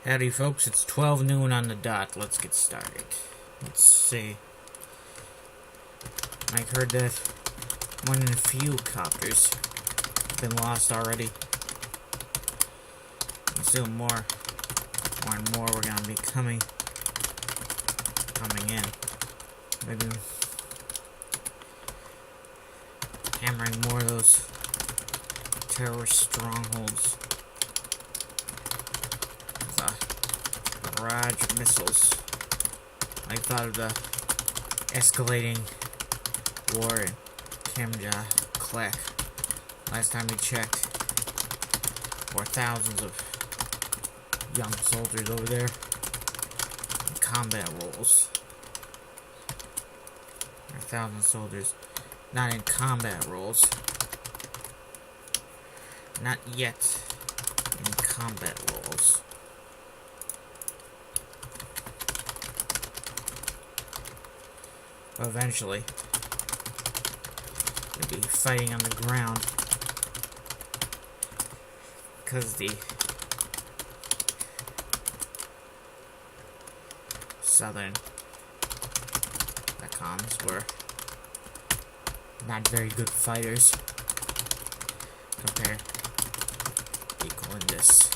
Howdy folks, it's 12 noon on the dot. Let's get started. Let's see. I heard that one in a few copters have been lost already. And still more and more we're gonna be coming in. Maybe hammering more of those terrorist strongholds. Barrage of missiles. I thought of the escalating war in Kamja Klek. Last time we checked, there were thousands of young soldiers over there in combat roles. There are thousands of soldiers not in combat roles. Not yet in combat roles. Eventually, they'll be fighting on the ground because the southern Nakans were not very good fighters compared to equal in this.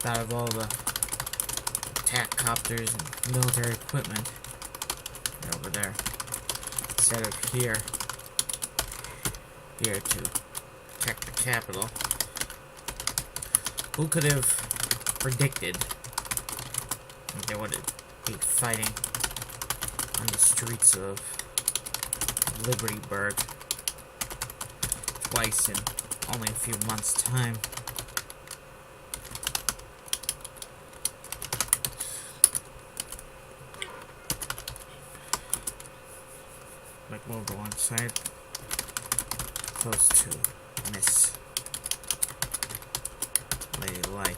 Out of all the attack copters and military equipment over there, instead of here to protect the capital. Who could have predicted that they would be fighting on the streets of Libertyburg twice in only a few months' time? Like we'll go inside, close to Miss Lady Light.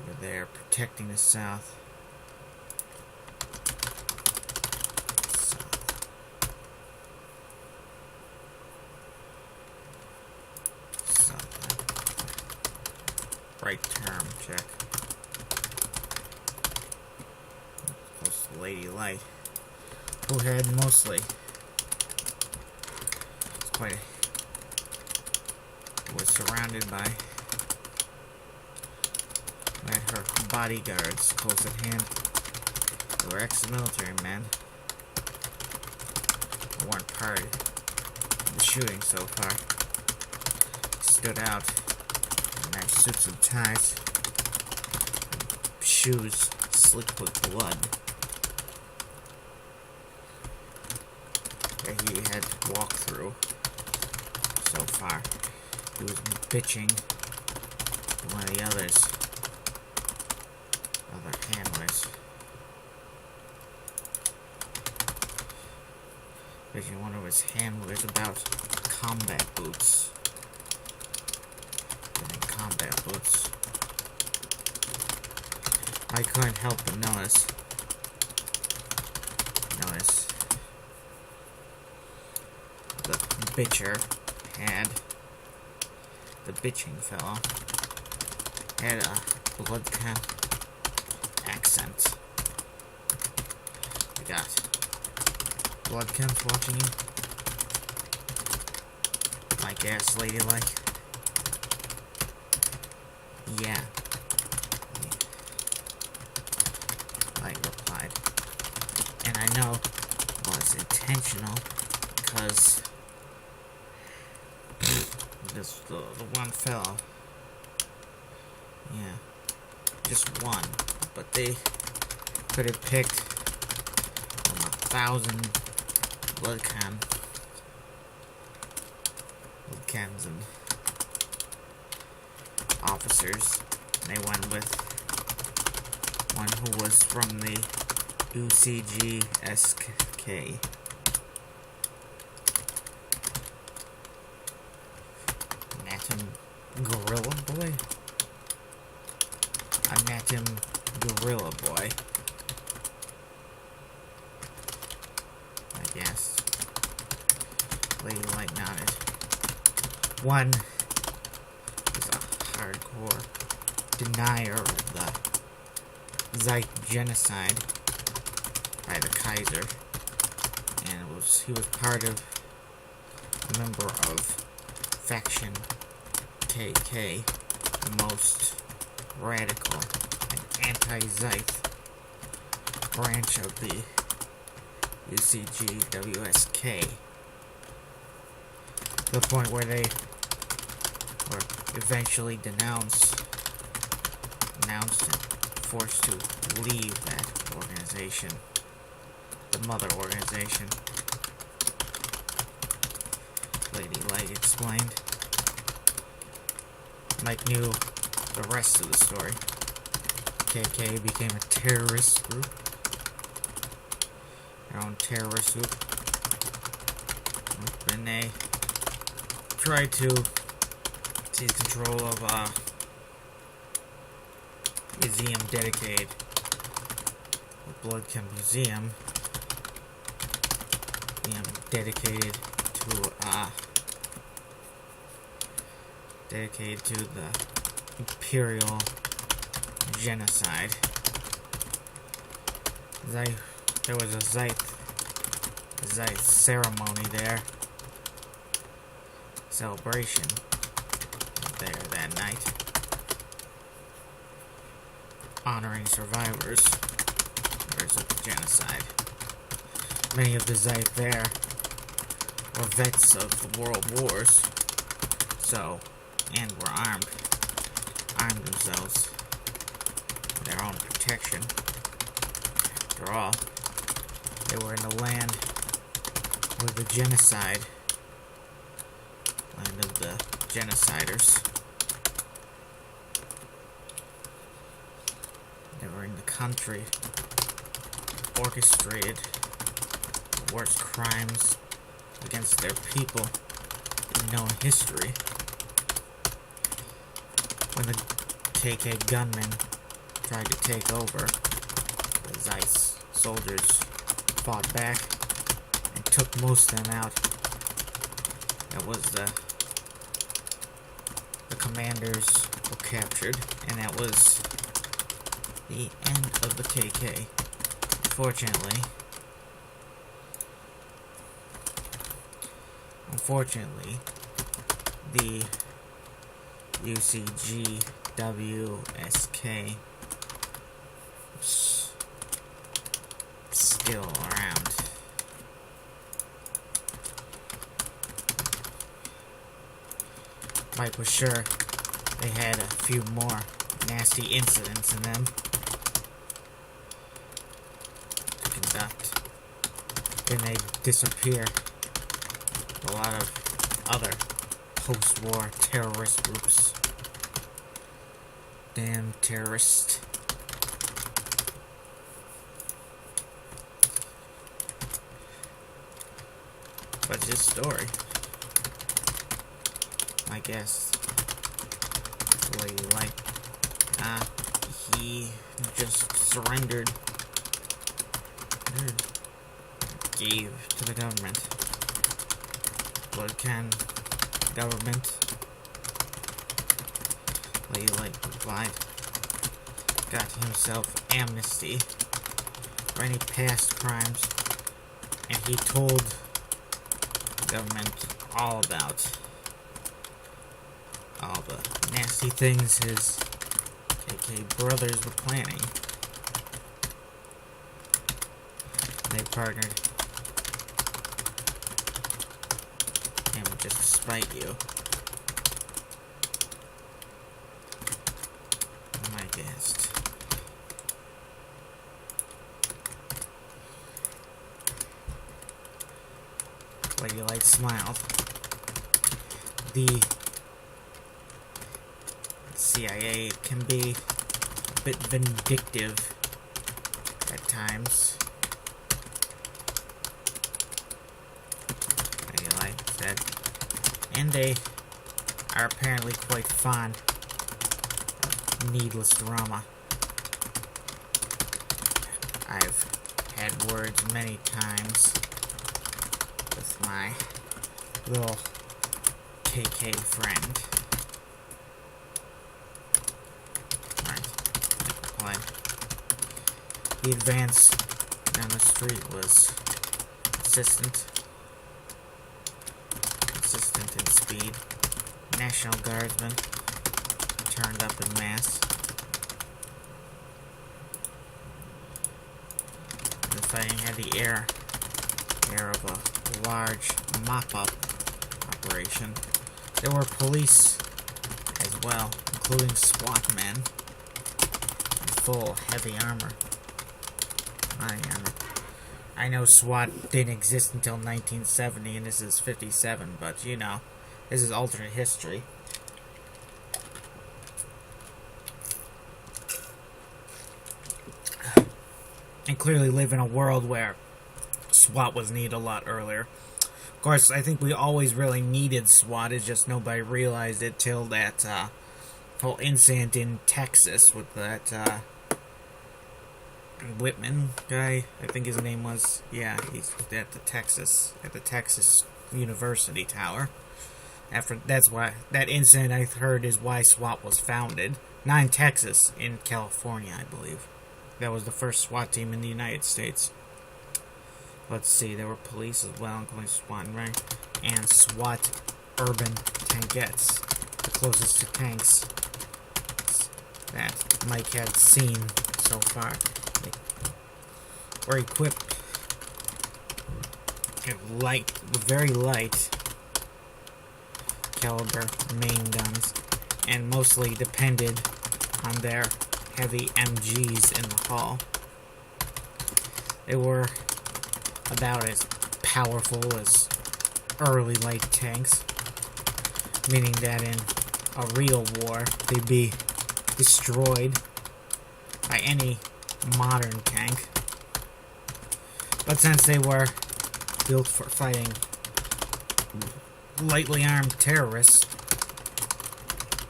Over there, protecting the south. Right term check. Close to Lady Light, who had mostly was surrounded by her bodyguards close at hand. They were ex-military men who weren't part of the shooting so far. Stood out. Their suits and ties, shoes slick with blood that he had to walk through so far. He was bitching to one of the other handlers. Bitching one of his handlers about combat boots. Combat boots. I couldn't help but notice the bitching fellow had a blood-cap accent. You got blood camps watching you? Like ass lady like? Yeah. I replied. And I know it was intentional because the one fellow. Yeah. Just one. But they could have picked 1,000 blood cams and officers. They went with one who was from the UCGSK. Natum Gorilla Boy? I met him Gorilla Boy. I guess. Lady Light nodded. One is a hardcore denier of the Zeit genocide by the Kaiser, and he was part of a member of faction KK, the most radical and anti-Zeit branch of the UCGWSK, to the point where they were eventually announced and forced to leave that organization, the mother organization. Lady Light explained. Mike knew the rest of the story. KK became a terrorist group. Their own terrorist group. And they tried to seize control of a museum dedicated, the Blood Chem Museum, dedicated to the imperial genocide. There was a Zeit ceremony there, celebration there that night, honoring survivors of the genocide. Many of the Zeit there were vets of the world wars, and were armed themselves for their own protection. After all, they were in the land of the genocide, land of the genociders. They were in the country orchestrated the worst crimes against their people in known history. When the KK gunmen tried to take over, the Zeit soldiers fought back and took most of them out. That was the commanders were captured, and that was the end of the KK. Unfortunately, the UCGWSK was still around. Mike was sure they had a few more nasty incidents in them to conduct. Then they disappear. A lot of other post-war terrorist groups. Damn terrorists. But this story, I guess, Lady Light, he just surrendered, gave to the government. Blood Chem government, Lady Light replied, got himself amnesty for any past crimes, and he told the government all about all the nasty things his KK brothers were planning. They partnered him just to spite you. My guest. Lady Light smiled. The CIA can be a bit vindictive at times. Lady Light said. And they are apparently quite fond of needless drama. I've had words many times with my little KK friend. Right. The advance down the street was consistent in speed. National Guardsmen turned up in mass. The fighting had the air of a large mop-up operation. There were police as well, including SWAT men in full heavy armor. I know SWAT didn't exist until 1970, and this is 57, but you know, this is alternate history. And clearly live in a world where SWAT was needed a lot earlier. Of course, I think we always really needed SWAT, it's just nobody realized it till that whole incident in Texas with that Whitman guy, I think his name was. Yeah, he's at the Texas University Tower. That's why that incident, I heard, is why SWAT was founded. Not in Texas, in California, I believe. That was the first SWAT team in the United States. Let's see, there were police as well, including SWAT and SWAT urban tankettes, the closest to tanks that Mike had seen so far. They were equipped with very light caliber main guns, and mostly depended on their heavy MGs in the hull. They were about as powerful as early light tanks, meaning that in a real war they'd be destroyed by any modern tank. But since they were built for fighting lightly armed terrorist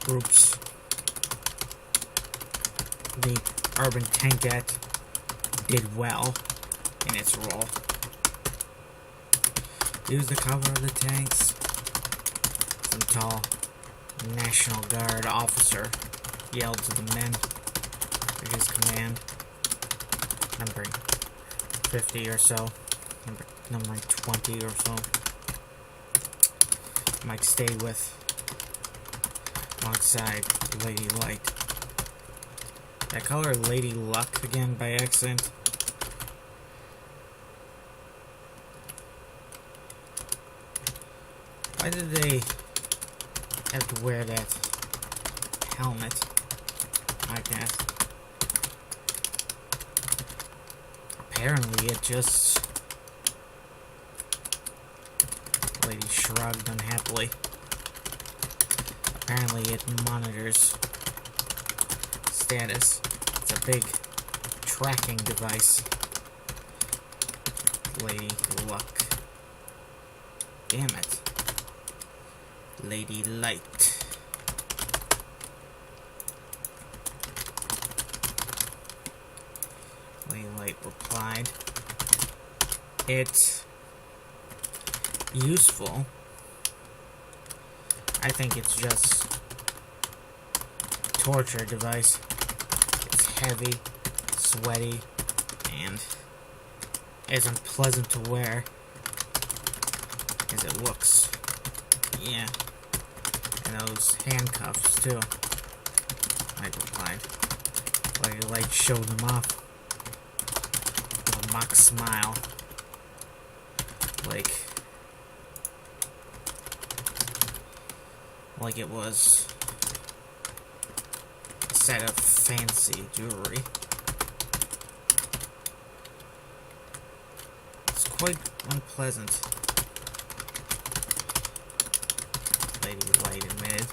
groups, the urban tankette did well in its role. Use the cover of the tanks. Some tall National Guard officer yelled to the men of his command, numbering 50 or so, numbering 20 or so. Mike stayed alongside Lady Light. Did I call her Lady Luck again by accident? Why did they have to wear that helmet? I guess. Apparently it just... Lady shrugged unhappily. Apparently it monitors status. It's a big tracking device. Lady Luck. Damn it. Lady Light. Lady Light replied, "It's useful. I think it's just a torture device. It's heavy, sweaty, and as unpleasant to wear as it looks. Yeah. And those handcuffs, too." I replied. Lady Light showed them off with a mock smile. Like it was a set of fancy jewelry. It's quite unpleasant, Lady Light admitted.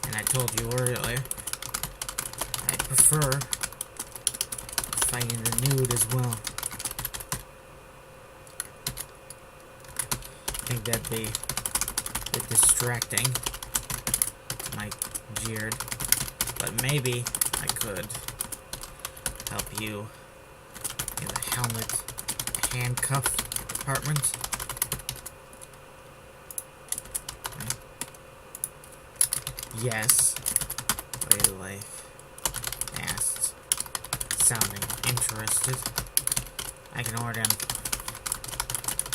And I told you earlier, I prefer fighting the nude as well. I think that'd be a bit distracting. Mike jeered. But maybe I could help you in the helmet handcuff department. Yes. Lady Light asked, sounding interested. I can order him.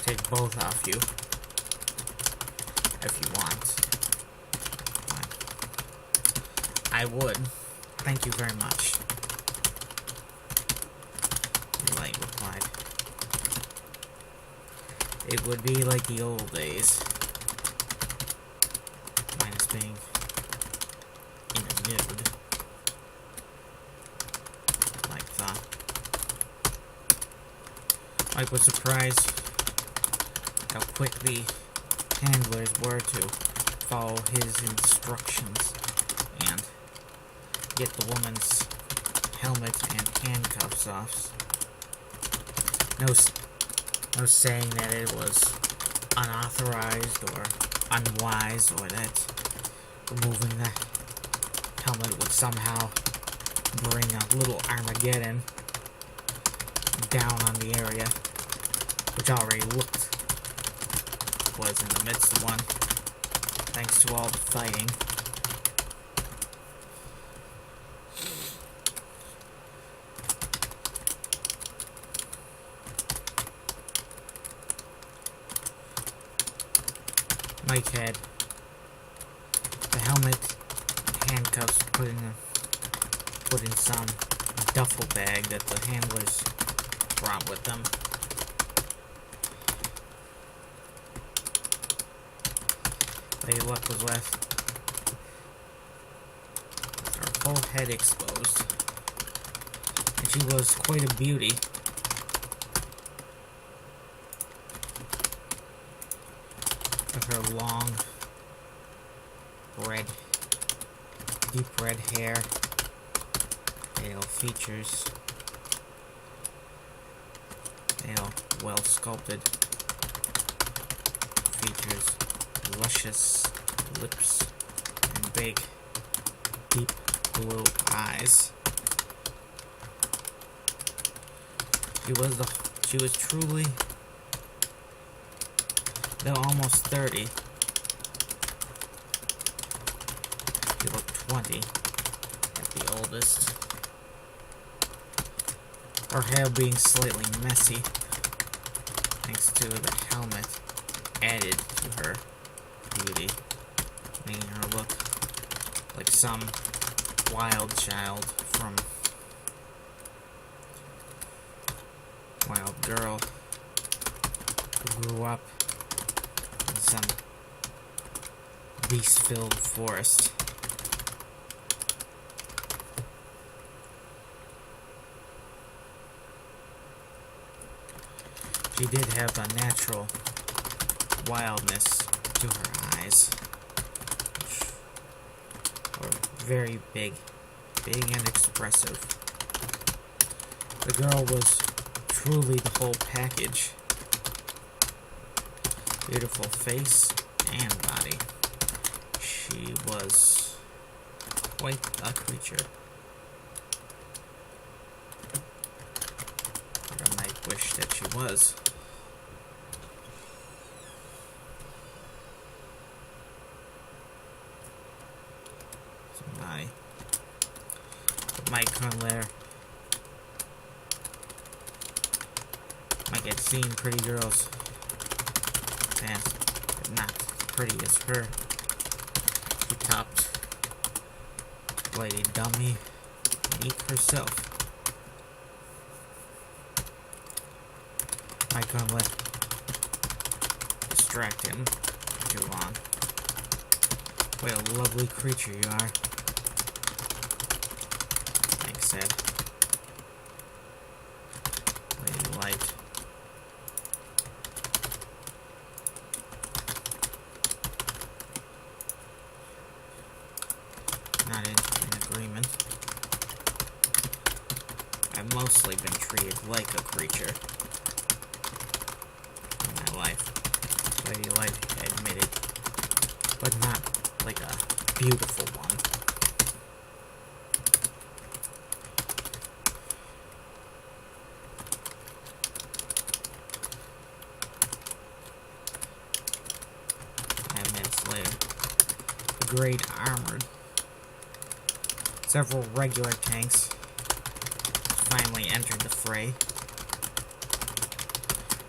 Take both off you. If you want. I would. Thank you very much. Light replied. It would be like the old days. Minus being in a nude. Mike thought. Mike was surprised how quick the handlers were to follow his instructions and get the woman's helmet and handcuffs off. No saying that it was unauthorized or unwise, or that removing the helmet would somehow bring a little Armageddon down on the area, which already was in the midst of one, thanks to all the fighting. Mike had the helmet and handcuffs put in some duffel bag that the handlers brought with them. Lady Luck was left with her whole head exposed, and she was quite a beauty. With her long, deep red hair, pale features, pale, well-sculpted features, luscious lips, and big, deep blue eyes. She was truly, though almost 30. She looked 20 at the oldest. Her hair being slightly messy, thanks to the helmet added to her beauty, making her look like some wild child from Wild Girl who grew up in some beast-filled forest. She did have a natural wildness to her eyes, which were very big and expressive. The girl was truly the whole package. Beautiful face and body. She was quite a creature. Or I might wish that she was. Mike Conlair. Mike had seen pretty girls past, but not as pretty as her. She topped Lady Dummy Meek herself. Mike couldn't let distract him too long. What a lovely creature you are, Mike said. Lady Light. Not in agreement. I've mostly been treated like a creature in my life, Lady Light admitted, but not like a beautiful one. Minutes later, the grade armored. Several regular tanks finally entered the fray,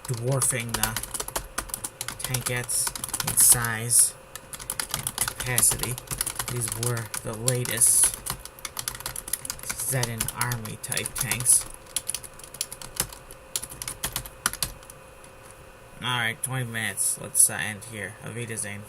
dwarfing the tankettes in size and capacity. These were the latest Zetan Army type tanks. Alright, 20 minutes. Let's end here. Auf Wiedersehen.